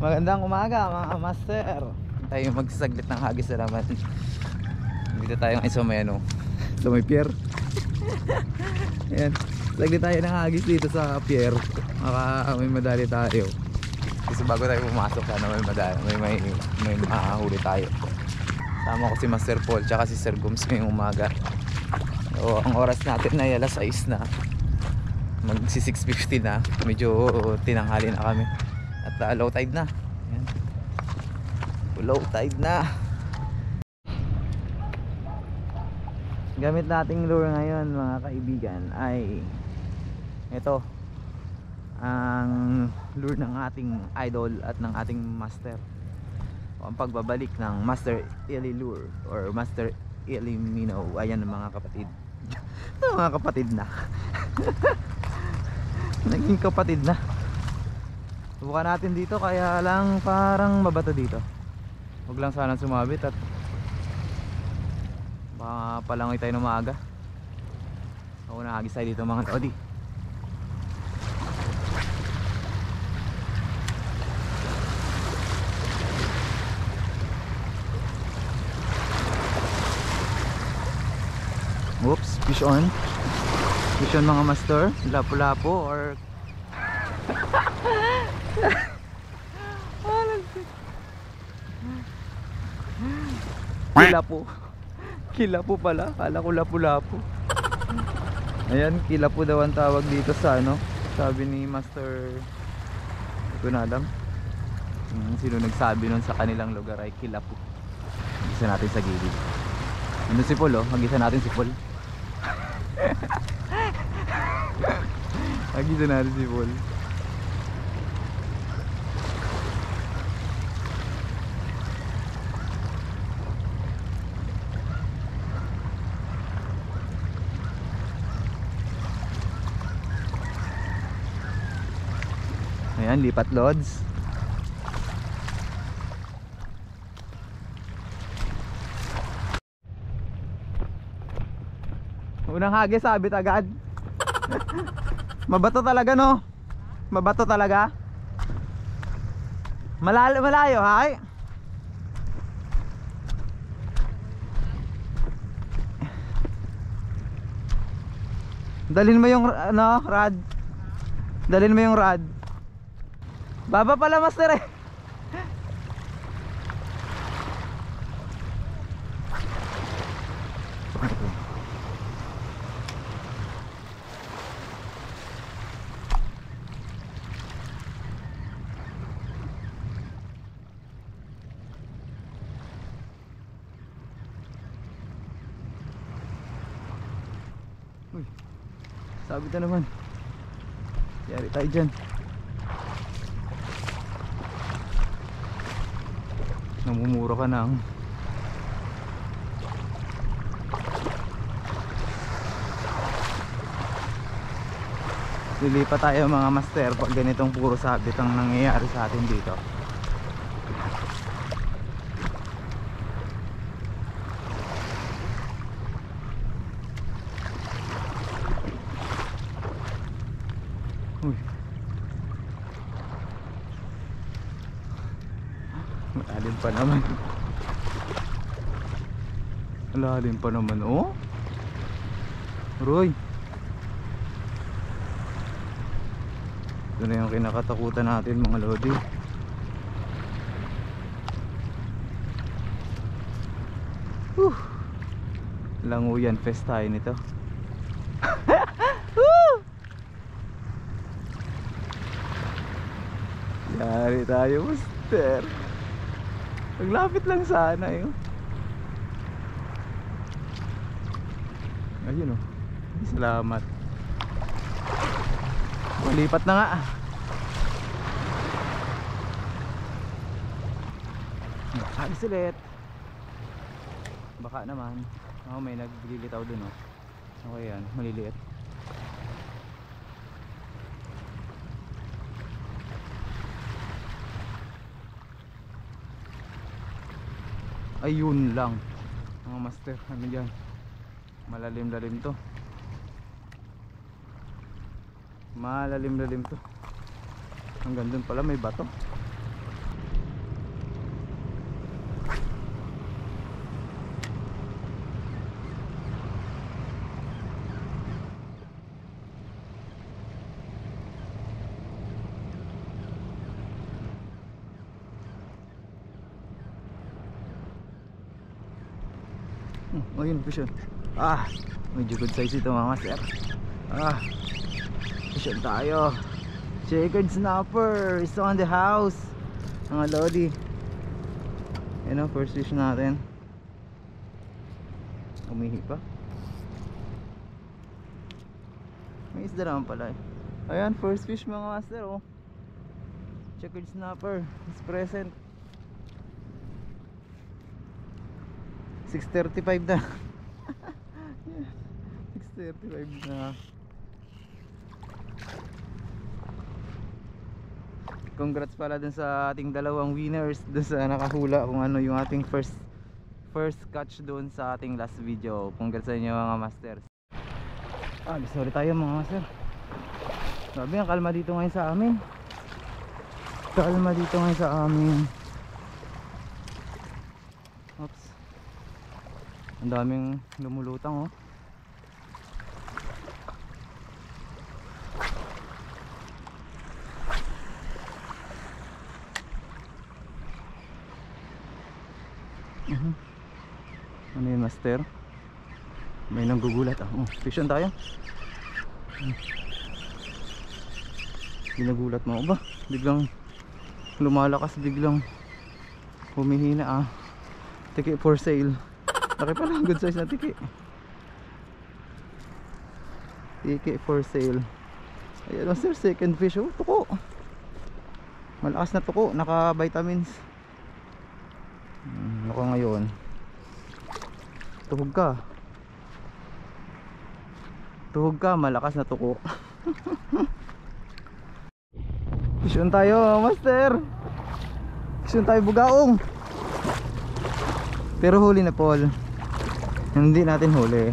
Magandang umaga mga master. Tayo magsaglit ng hagis na naman. Dito tayo ngayon sa may ano, sa may pier. Ayan, saglit tayo ng hagis dito sa pier. Maka may madali tayo. Kasi bago tayo pumasok sana may madali, may mahuli tayo. Tama ko si Master Paul tsaka si Sir Gums ngayong umaga. O, ang oras natin ay alas 6 na. Magsi 6:50 na. Medyo tinanghali na kami. At low tide na. Ayan. Low tide na. Gamit nating lure ngayon mga kaibigan ay ito, ang lure ng ating idol at ng ating master. O, ang pagbabalik ng Master Eli Lure or Master Eli Minnow. Ayan mga kapatid. Mga kapatid na. Naging kapatid na. Subukan natin dito, kaya lang parang mabato dito. Huwag lang sana sumabit at baka palangoy tayo ng maaga. Ako nahagis tayo dito mga lodi. Oops, fish on. Fish on mga master. Lapu-lapu or kilapo. Kilapo pala, kala ko lapu-lapu. Ayan, kilapo daw ang tawag dito sa ano, sabi ni Master, hindi ko na alam sino nagsabi nun sa kanilang lugar ay kilapo. Magisa natin sa gilid. Ano si Paul, oh, magisa natin si Paul. Magisa natin si Paul. Ayan, lipat loads. Unang hagis, sabit agad. Mabato talaga, no? Mabato talaga. Malayo, hay. Dalhin mo yung ano, rod. Dalhin mo yung rod. Baba pala master eh. Uy, sabit na naman. Yari tayo dyan. Namumuro ka na. Lilipat tayo mga master pag ganitong puro sabit ang nangyayari sa atin dito. Uy, malalim pa naman. Malalim pa naman, oh. Roy, ito na yung kinakatakutan natin mga lodi. Languyan fest tayo nito. Yari tayo master. Naglapit lang sana yun. Ayun, oh. Salamat. Malipat na nga. Hagis ulit. Baka naman. Oh, may naglilitaw dun, oh. Okay yan, maliliit. Ayun lang mga master, ano dyan, malalim-lalim to. Malalim-lalim to. Hanggang dun pala may bato. Oh yun, fish yun. Medyo good size ito mga master. Fish yun tayo. Checkered snapper is on the house. Mga lodi. Yan o, first fish natin. Umihi pa. May isda naman pala eh. Ayan, first fish mga master oh. Checkered snapper is present. 6:35 na. 6:35 na. Congrats pala dun sa ating dalawang winners dun sa nakahula kung ano yung ating first catch dun sa ating last video. Congrats sa inyo mga masters. Sorry tayo mga master. Sabi ang kalma dito ngayon sa amin. Kalma dito ngayon sa amin. Oops. Ang daming lumulutang oh. Ano yun master? May nanggugulat fish on tayo. Ginagulat mo ba? Biglang lumalakas, biglang humihina Tiki for sale. Laki pala, good size na tiki. Tiki for sale. Ayan master, second fish tuko. Malakas na tuko, naka vitamins. Ano ka ngayon? Tuhog ka, malakas na tuko. Fishon tayo master. Fishon tayo bugaong. Pero huli na Paul. Hindi natin huli,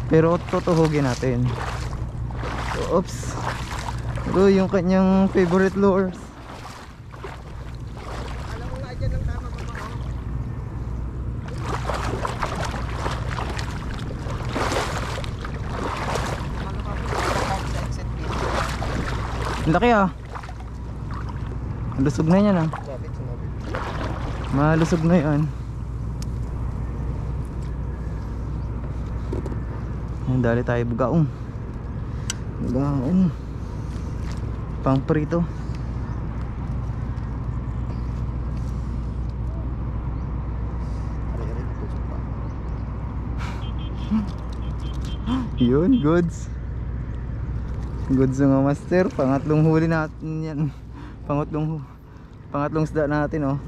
pero tutuhugin natin. Oops. Ito yung kanyang favorite lures. Laki Malusog na yan Malusog na yan. Dali tayo bugaong. Pang prito. Yun, goods mga master. Pangatlong huli natin yan. Pangatlong isda natin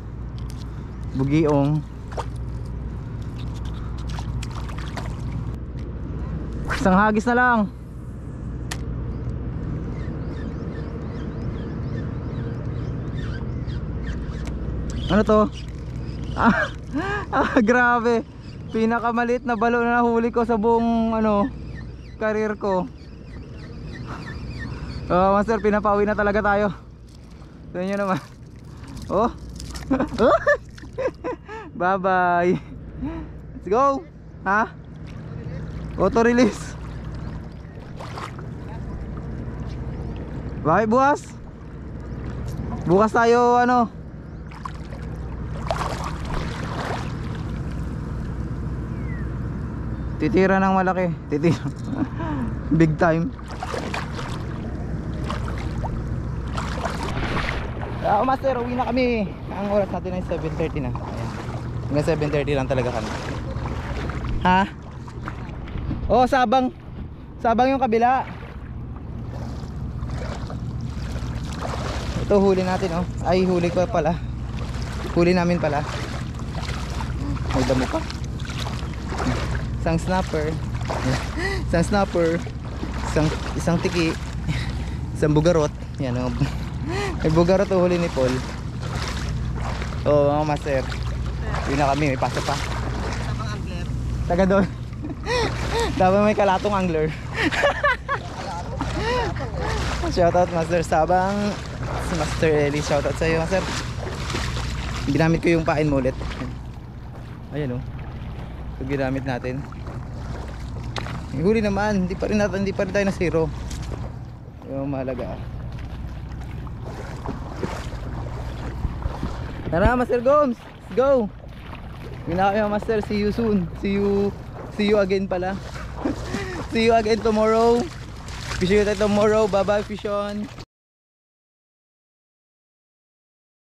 bugiong. Isang hagis na lang. Ano to? Grabe. Pinakamaliit na balo na nahuli ko sa buong career ko. Master, pinapawi na talaga tayo. Tignan nyo naman. Bye bye. Let's go. Auto release. Bakit bukas? Bukas tayo titira ng malaki. Titira. Big time. Master, uwi na kami. Ang oras natin ay 7:30 na. Ayan. Hanggang 7:30 lang talaga kami. Sabang yung kabila. Ito huli natin Ay, huli ko pala. Huli namin pala. May damo pa. Isang snapper. Isang tiki. Isang bugarot. Yan may bugarot huli ni Paul. Mga master. Yun na kami, may paso pa. Taga doon. Dapat may kalatong angler. Shoutout Master Sabang. Si Master Eli, shoutout sa iyo Master. Ginamit ko yung pain mo ulit. Ayan ito ginamit natin. Huli naman, hindi pa rin tayo na zero. Yung mahalaga. Tara Master Gomes, let's go. Yun na kami mga master. See you soon. See you again pala. See you again tomorrow. Fish you tayo tomorrow. Bye bye, Fishon.